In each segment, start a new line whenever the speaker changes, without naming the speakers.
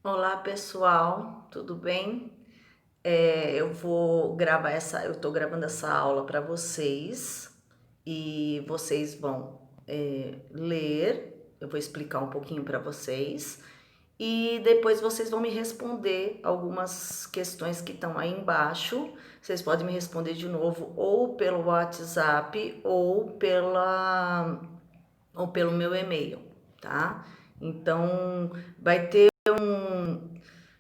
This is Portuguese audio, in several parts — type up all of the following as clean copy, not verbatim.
Olá pessoal, tudo bem? Eu estou gravando essa aula para vocês e vocês vão ler. Eu vou explicar um pouquinho para vocês e depois vocês vão me responder algumas questões que estão aí embaixo. Vocês podem me responder de novo ou pelo WhatsApp ou pelo meu e-mail, tá? Então vai ter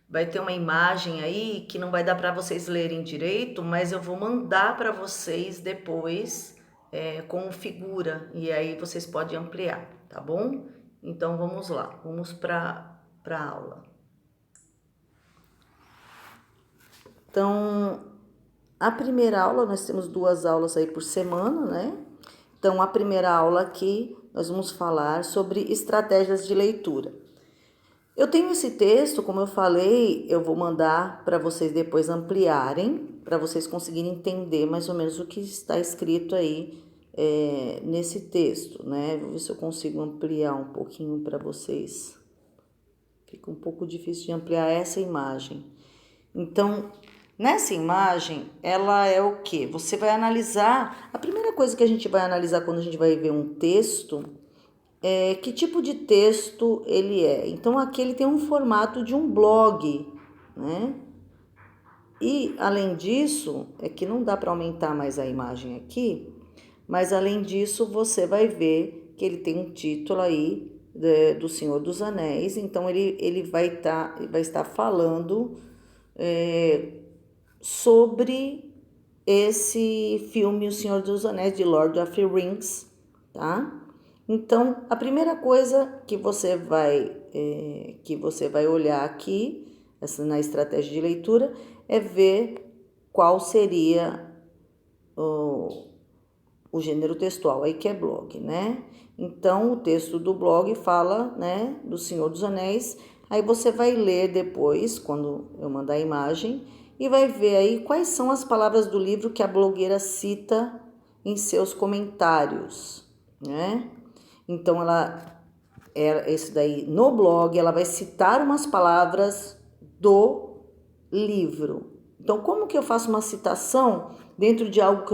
Vai ter uma imagem aí que não vai dar para vocês lerem direito, mas eu vou mandar para vocês depois com figura e aí vocês podem ampliar, tá bom? Então vamos lá, vamos para a aula. Então, a primeira aula, nós temos 2 aulas aí por semana, né? Então, a primeira aula aqui, nós vamos falar sobre estratégias de leitura. Eu tenho esse texto, como eu falei, eu vou mandar para vocês depois ampliarem, para vocês conseguirem entender mais ou menos o que está escrito aí nesse texto, né? Vou ver se eu consigo ampliar um pouquinho para vocês. Fica um pouco difícil de ampliar essa imagem. Então, nessa imagem, ela é o quê? Você vai analisar. A primeira coisa que a gente vai analisar quando a gente vai ver um texto que tipo de texto ele é. Então aqui ele tem um formato de um blog, né? E além disso, é que não dá para aumentar mais a imagem aqui, mas além disso você vai ver que ele tem um título aí do Senhor dos Anéis, então ele vai estar falando sobre esse filme O Senhor dos Anéis de Lord of the Rings, tá? Então, a primeira coisa que você vai olhar aqui, na estratégia de leitura, é ver qual seria o gênero textual, aí que é blog, né? Então, o texto do blog fala, né, do Senhor dos Anéis. Aí você vai ler depois, quando eu mandar a imagem, e vai ver aí quais são as palavras do livro que a blogueira cita em seus comentários, né? Então, esse daí, no blog, ela vai citar umas palavras do livro. Então, como que eu faço uma citação dentro de algo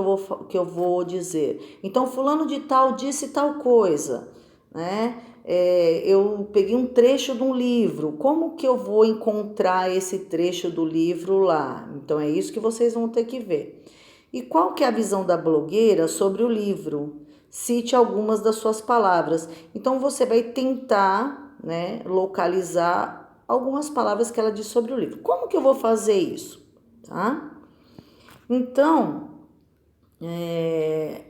que eu vou dizer? Então, fulano de tal disse tal coisa, né? Eu peguei um trecho de um livro. Como que eu vou encontrar esse trecho do livro lá? Então, é isso que vocês vão ter que ver. E qual que é a visão da blogueira sobre o livro? Cite algumas das suas palavras. Então, você vai tentar, né, localizar algumas palavras que ela diz sobre o livro. Como que eu vou fazer isso? Tá? Então,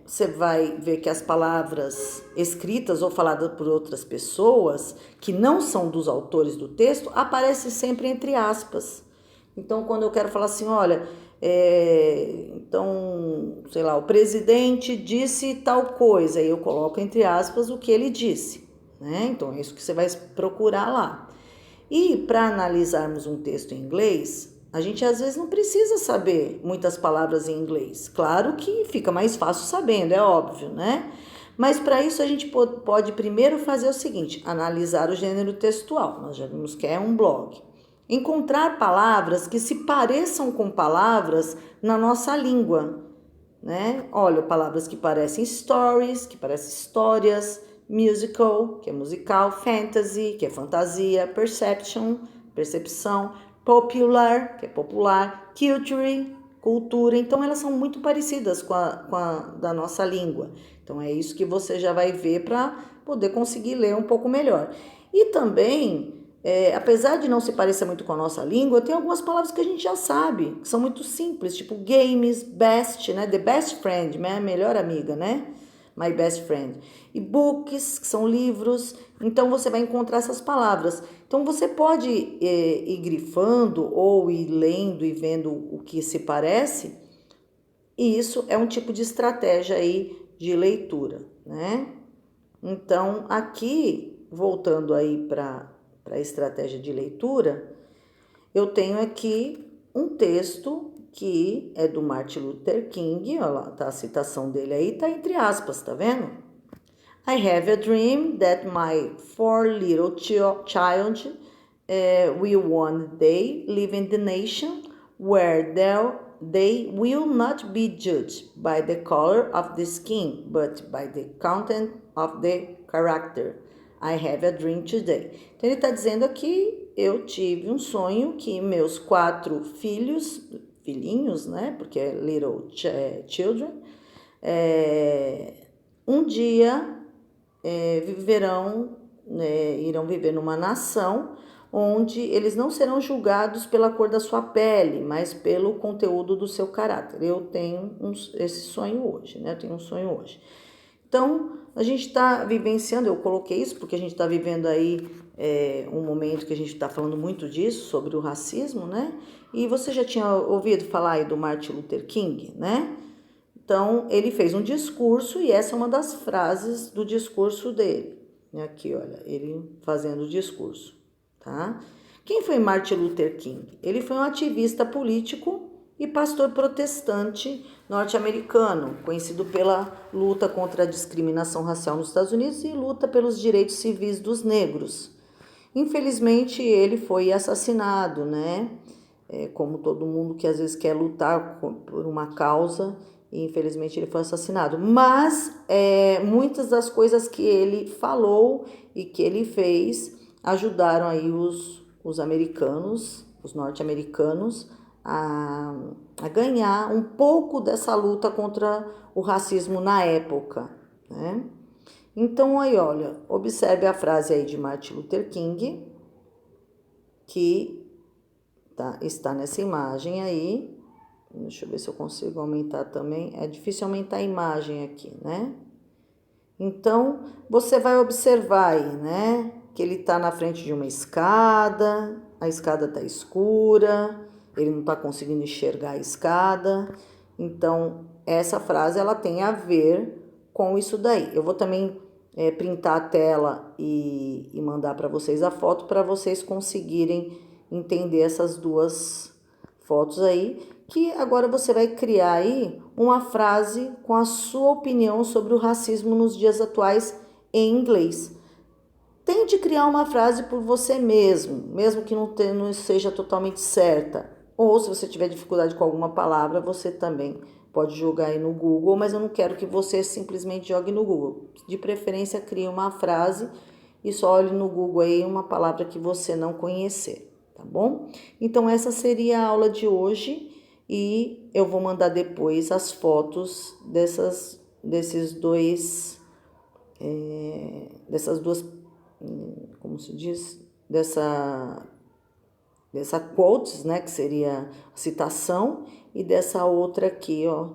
você vai ver que as palavras escritas ou faladas por outras pessoas, que não são dos autores do texto, aparecem sempre entre aspas. Então, quando eu quero falar assim, olha, então, sei lá, o presidente disse tal coisa, e eu coloco entre aspas o que ele disse, né? Então, é isso que você vai procurar lá. E para analisarmos um texto em inglês, a gente às vezes não precisa saber muitas palavras em inglês. Claro que fica mais fácil sabendo, é óbvio, né? Mas para isso a gente pode primeiro fazer o seguinte: analisar o gênero textual. Nós já vimos que é um blog. Encontrar palavras que se pareçam com palavras na nossa língua, né? Olha, palavras que parecem stories, que parecem histórias, musical, que é musical, fantasy, que é fantasia, percepção, popular, que é popular, culture, cultura. Então, elas são muito parecidas com a da nossa língua. Então, é isso que você já vai ver para poder conseguir ler um pouco melhor. E também apesar de não se parecer muito com a nossa língua, tem algumas palavras que a gente já sabe, que são muito simples, tipo games, best, né? The best friend, minha melhor amiga, né? My best friend. E books, que são livros. Então você vai encontrar essas palavras. Então você pode ir grifando ou ir lendo e vendo o que se parece. E isso é um tipo de estratégia aí de leitura, né? Então aqui, voltando aí para a estratégia de leitura, eu tenho aqui um texto que é do Martin Luther King, olha lá, tá a citação dele aí, tá entre aspas, tá vendo? I have a dream that my four little child will one day live in the nation where they will not be judged by the color of the skin, but by the content of the character. I have a dream today. Então, ele está dizendo aqui, eu tive um sonho que meus 4 filhinhos, né, porque é little children, um dia irão viver numa nação onde eles não serão julgados pela cor da sua pele, mas pelo conteúdo do seu caráter. Eu tenho esse sonho hoje, né? Eu tenho um sonho hoje. Então, a gente está vivenciando, eu coloquei isso porque a gente está vivendo aí um momento que a gente está falando muito disso, sobre o racismo, né? E você já tinha ouvido falar aí do Martin Luther King, né? Então, ele fez um discurso e essa é uma das frases do discurso dele. Aqui, olha, ele fazendo o discurso, tá? Quem foi Martin Luther King? Ele foi um ativista político e pastor protestante norte-americano, conhecido pela luta contra a discriminação racial nos Estados Unidos e luta pelos direitos civis dos negros. Infelizmente, ele foi assassinado, né? Como todo mundo que às vezes quer lutar por uma causa, e infelizmente ele foi assassinado. Mas muitas das coisas que ele falou e que ele fez ajudaram aí os americanos, os norte-americanos, a ganhar um pouco dessa luta contra o racismo na época, né? Então, aí, olha, observe a frase aí de Martin Luther King, que está nessa imagem aí. Deixa eu ver se eu consigo aumentar também. É difícil aumentar a imagem aqui, né? Então, você vai observar aí, né? Que ele está na frente de uma escada, a escada está escura, ele não está conseguindo enxergar a escada. Então, essa frase, ela tem a ver com isso daí. Eu vou também printar a tela e mandar para vocês a foto, para vocês conseguirem entender essas duas fotos aí, que agora você vai criar aí uma frase com a sua opinião sobre o racismo nos dias atuais em inglês. Tente criar uma frase por você mesmo que não seja totalmente certa. Ou se você tiver dificuldade com alguma palavra, você também pode jogar aí no Google, mas eu não quero que você simplesmente jogue no Google. De preferência, crie uma frase e só olhe no Google aí uma palavra que você não conhecer, tá bom? Então, essa seria a aula de hoje e eu vou mandar depois as fotos dessas duas, como se diz, dessa quotes, né, que seria citação, e dessa outra aqui, ó,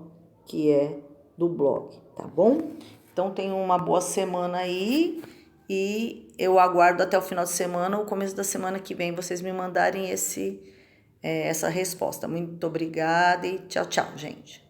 que é do blog, tá bom? Então, tenham uma boa semana aí e eu aguardo até o final de semana ou começo da semana que vem vocês me mandarem essa resposta. Muito obrigada e tchau, tchau, gente.